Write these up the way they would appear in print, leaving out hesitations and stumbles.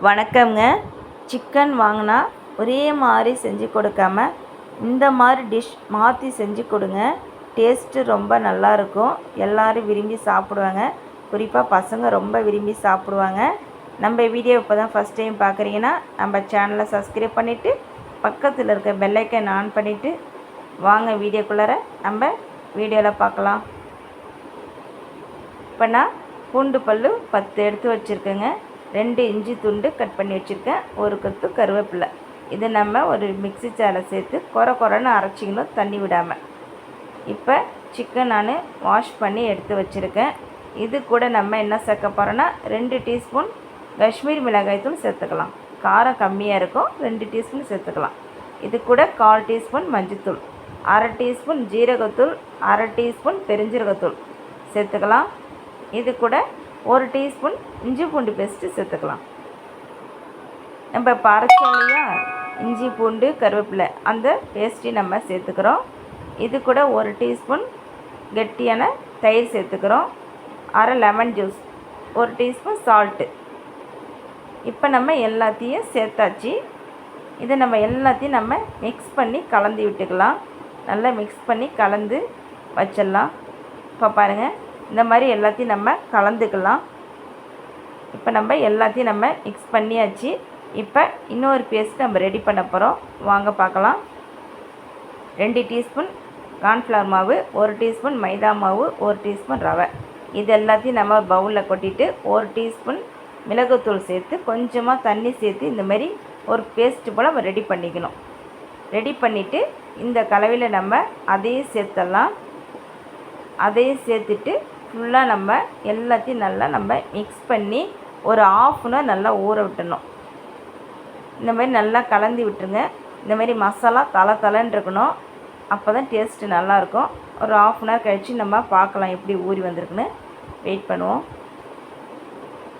வணக்கம்ங்க. சிக்கன் வாங்கினா ஒரே மாதிரி செஞ்சு கொடுக்காம இந்த மாதிரி டிஷ் மாற்றி செஞ்சு கொடுங்க. டேஸ்ட்டு ரொம்ப நல்லாயிருக்கும். எல்லோரும் விரும்பி சாப்பிடுவாங்க. குறிப்பாக பசங்க ரொம்ப விரும்பி சாப்பிடுவாங்க. நம்ம வீடியோ இப்போ தான் ஃபஸ்ட் டைம் பார்க்குறீங்கன்னா நம்ம சேனலை சப்ஸ்கிரைப் பண்ணிவிட்டு பக்கத்தில் இருக்க பெல்லைக்கன் ஆன் பண்ணிவிட்டு வாங்க வீடியோக்குள்ளார நம்ம வீடியோவில் பார்க்கலாம். இப்போ நான் பூண்டு பல் 10 எடுத்து வச்சுருக்கேங்க. 2 இஞ்சி துண்டு கட் பண்ணி வச்சுருக்கேன். ஒரு கொத்து கருவேப்பிலை. இதை நம்ம ஒரு மிக்ஸி ஜாரில் சேர்த்து கொரன்னு அரைச்சிக்கணும், தண்ணி விடாமல். இப்போ சிக்கன் நான் வாஷ் பண்ணி எடுத்து வச்சுருக்கேன். இது கூட நம்ம என்ன சேர்க்க போகிறோன்னா 2 டீஸ்பூன் காஷ்மீர் மிளகாய் தூள் சேர்த்துக்கலாம். காரம் கம்மியாக இருக்கும், 2 டீஸ்பூன் சேர்த்துக்கலாம். இது கூட 1/4 டீஸ்பூன் மஞ்சள்தூள், 1/2 டீஸ்பூன் ஜீரகத்தூள், 1/2 டீஸ்பூன் பெருஞ்சீரகத்தூள் சேர்த்துக்கலாம். இது கூட 1 டீஸ்பூன் இஞ்சி பூண்டு பேஸ்ட்டு சேர்த்துக்கலாம். நம்ம பறைச்சோம் இல்லையா, இஞ்சி பூண்டு கருவேப்பிலை, அந்த பேஸ்ட்டையும் நம்ம சேர்த்துக்கிறோம். இது கூட 1 டீஸ்பூன் கெட்டியான தயிர் சேர்த்துக்கிறோம். 1/2 லெமன் ஜூஸ், 1 டீஸ்பூன் சால்ட்டு. இப்போ நம்ம எல்லாத்தையும் சேர்த்தாச்சு. இதை நம்ம எல்லாத்தையும் நம்ம மிக்ஸ் பண்ணி கலந்து விட்டுக்கலாம். நல்லா மிக்ஸ் பண்ணி கலந்து வச்சிடலாம். இப்போ பாருங்கள், இந்த மாதிரி எல்லாத்தையும் நம்ம கலந்துக்கலாம். இப்போ நம்ம எல்லாத்தையும் நம்ம மிக்ஸ் பண்ணியாச்சு. இப்போ இன்னொரு பேஸ்ட் நம்ம ரெடி பண்ண போகிறோம். வாங்க பார்க்கலாம். 2 டீஸ்பூன் கார்ன்ஃப்ளவர் மாவு, 1 டீஸ்பூன் மைதா மாவு, 1 டீஸ்பூன் ரவை. இது எல்லாத்தையும் நம்ம பவுலில் கொட்டிட்டு 1 டீஸ்பூன் மிளகுத்தூள் சேர்த்து கொஞ்சமாக தண்ணி சேர்த்து இந்த மாதிரி ஒரு பேஸ்ட்டு போல் நம்ம ரெடி பண்ணிக்கணும். ரெடி பண்ணிவிட்டு இந்த கலவையில் நம்ம அதையும் சேர்த்துடலாம். அதையும் சேர்த்துட்டு ஃபுல்லாக நம்ம எல்லாத்தையும் நல்லா நம்ம மிக்ஸ் பண்ணி ஒரு 1/2 அன் ஹவர் நல்லா ஊற விட்டுணும். இந்த மாதிரி நல்லா கலந்து விட்டுருங்க. இந்த மாதிரி மசாலா தலை இருக்கணும். அப்போ தான் டேஸ்ட்டு நல்லாயிருக்கும். ஒரு 1/2 அன் ஹவர் கழித்து நம்ம பார்க்கலாம் எப்படி ஊறி வந்திருக்குன்னு. வெயிட் பண்ணுவோம்.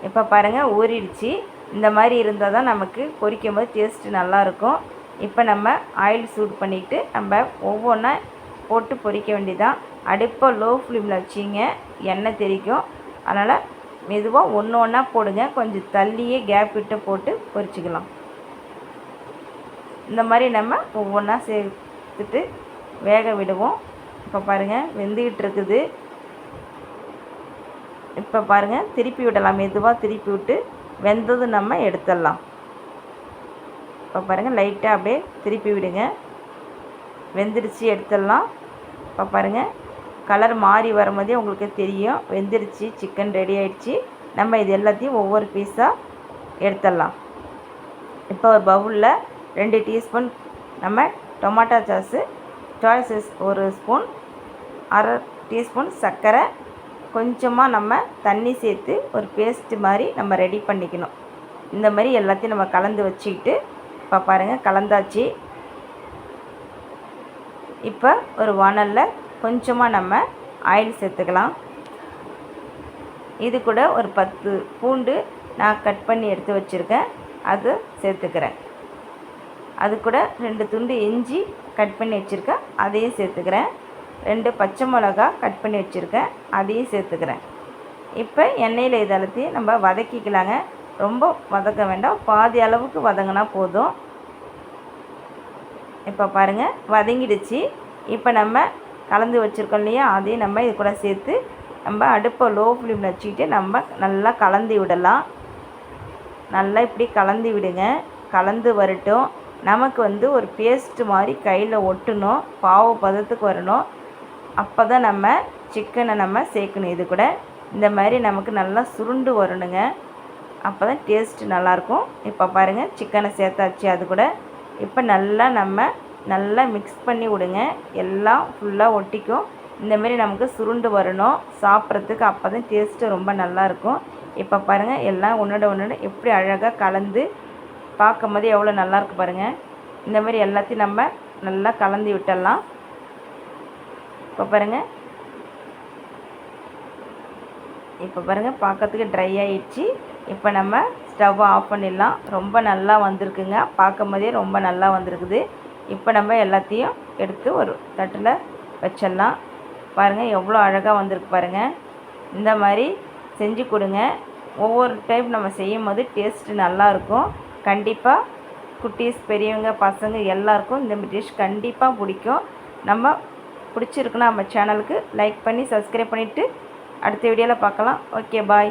இப்போ பாருங்கள், ஊறிடுச்சு. இந்த மாதிரி இருந்தால் தான் நமக்கு பொரிக்கும் போது டேஸ்ட்டு நல்லாயிருக்கும். இப்போ நம்ம ஆயில் சூடு பண்ணிவிட்டு நம்ம ஒவ்வொன்றா போட்டு பொரிக்க வேண்டியதான். அடுப்பை லோ ஃப்ளேமில் வச்சிங்க, எண்ணெய் தெரிக்கும். அதனால் மெதுவாக ஒன்று ஒன்றா போடுங்க. கொஞ்சம் தள்ளியே கேப் விட்டு போட்டு பொரிச்சிக்கலாம். இந்த மாதிரி நம்ம ஒவ்வொன்றா சேர்த்துட்டு வேக விடுவோம். இப்போ பாருங்கள், வெந்துக்கிட்டு இருக்குது. இப்போ பாருங்கள், திருப்பி விடலாம். மெதுவாக திருப்பி விட்டு வெந்தது நம்ம எடுத்துடலாம். இப்போ பாருங்கள், லைட்டாக அப்படியே திருப்பி விடுங்க. வெந்துடுச்சு, எடுத்துடலாம். இப்போ பாருங்கள், கலர் மாறி வரும்போதே உங்களுக்கு தெரியும் வெந்துடுச்சு, சிக்கன் ரெடி ஆகிடுச்சு. நம்ம இது எல்லாத்தையும் ஒவ்வொரு பீஸாக எடுத்துடலாம். இப்போ ஒரு பவுலில் 2 டீஸ்பூன் நம்ம tomato sauce, choices 1 spoon, 1/2 teaspoon சர்க்கரை, கொஞ்சமாக நம்ம தண்ணி சேர்த்து ஒரு பேஸ்ட்டு மாதிரி நம்ம ரெடி பண்ணிக்கணும். இந்த மாதிரி எல்லாத்தையும் நம்ம கலந்து வச்சுக்கிட்டு இப்போ பாருங்கள் கலந்தாச்சு. இப்போ ஒரு வானலில் கொஞ்சமாக நம்ம ஆயில் சேர்த்துக்கலாம். இது கூட ஒரு 10 பூண்டு நான் கட் பண்ணி எடுத்து வச்சுருக்கேன், அது சேர்த்துக்கிறேன். அது கூட 2 துண்டு இஞ்சி கட் பண்ணி வச்சுருக்கேன், அதையும் சேர்த்துக்கிறேன். 2 பச்சை மிளகா கட் பண்ணி வச்சுருக்கேன், அதையும் சேர்த்துக்கிறேன். இப்போ எண்ணெயில் இதெல்லாத்தையும் நம்ம வதக்கிக்கலாங்க. ரொம்ப வதக்க வேண்டாம், பாதி அளவுக்கு வதங்கினா போதும். இப்போ பாருங்கள், வதங்கிடுச்சு. இப்போ நம்ம கலந்து வச்சுருக்கோம் இல்லையா, அதையும் நம்ம இது கூட சேர்த்து நம்ம அடுப்பை லோ ஃப்ளேமில் வச்சுக்கிட்டு நம்ம நல்லா கலந்து விடலாம். நல்லா இப்படி கலந்து விடுங்க. கலந்து வரட்டும். நமக்கு ஒரு பேஸ்ட்டு மாதிரி கையில் ஒட்டணும், பாவு பதத்துக்கு வரணும். அப்போ தான் நம்ம சிக்கனை நம்ம சேர்க்கணும். இது கூட இந்த மாதிரி நமக்கு நல்லா சுருண்டு வரணுங்க. அப்போ தான் டேஸ்ட்டு நல்லாயிருக்கும். இப்போ பாருங்கள், சிக்கனை சேர்த்தாச்சு. அது கூட இப்போ நல்லா மிக்ஸ் பண்ணி விடுங்க. எல்லாம் ஃபுல்லாக ஒட்டிக்கும். இந்தமாரி நமக்கு சுருண்டு வரணும் சாப்பிட்றதுக்கு. அப்போ தான் டேஸ்ட்டு ரொம்ப நல்லாயிருக்கும். இப்போ பாருங்கள், எல்லாம் ஒன்றோட எப்படி அழகாக கலந்து பார்க்கும் போது எவ்வளோ நல்லாயிருக்கு பாருங்கள். இந்தமாரி எல்லாத்தையும் நம்ம நல்லா கலந்து விட்டுடலாம். இப்போ பாருங்கள் பார்க்கறதுக்கு ட்ரை ஆகிடுச்சு. இப்போ நம்ம ஸ்டவ் ஆஃப் பண்ணிடலாம். ரொம்ப நல்லா வந்திருக்குங்க. பார்க்கும் போதே ரொம்ப நல்லா வந்திருக்குது. இப்போ நம்ம எல்லாத்தையும் எடுத்து ஒரு தட்டில் வச்சிடலாம். பாருங்கள் எவ்வளோ அழகாக வந்திருக்கு பாருங்கள். இந்த மாதிரி செஞ்சு கொடுங்க. ஒவ்வொரு டைம் நம்ம செய்யும் போது டேஸ்ட்டு நல்லாயிருக்கும். கண்டிப்பாக குட்டீஸ், பெரியவங்க, பசங்க எல்லாருக்கும் இந்த டிஷ் கண்டிப்பாக பிடிக்கும். நம்ம பிடிச்சிருக்குன்னா நம்ம சேனலுக்கு லைக் பண்ணி சப்ஸ்கிரைப் பண்ணிவிட்டு அடுத்த வீடியோவில் பார்க்கலாம். ஓகே, பாய்.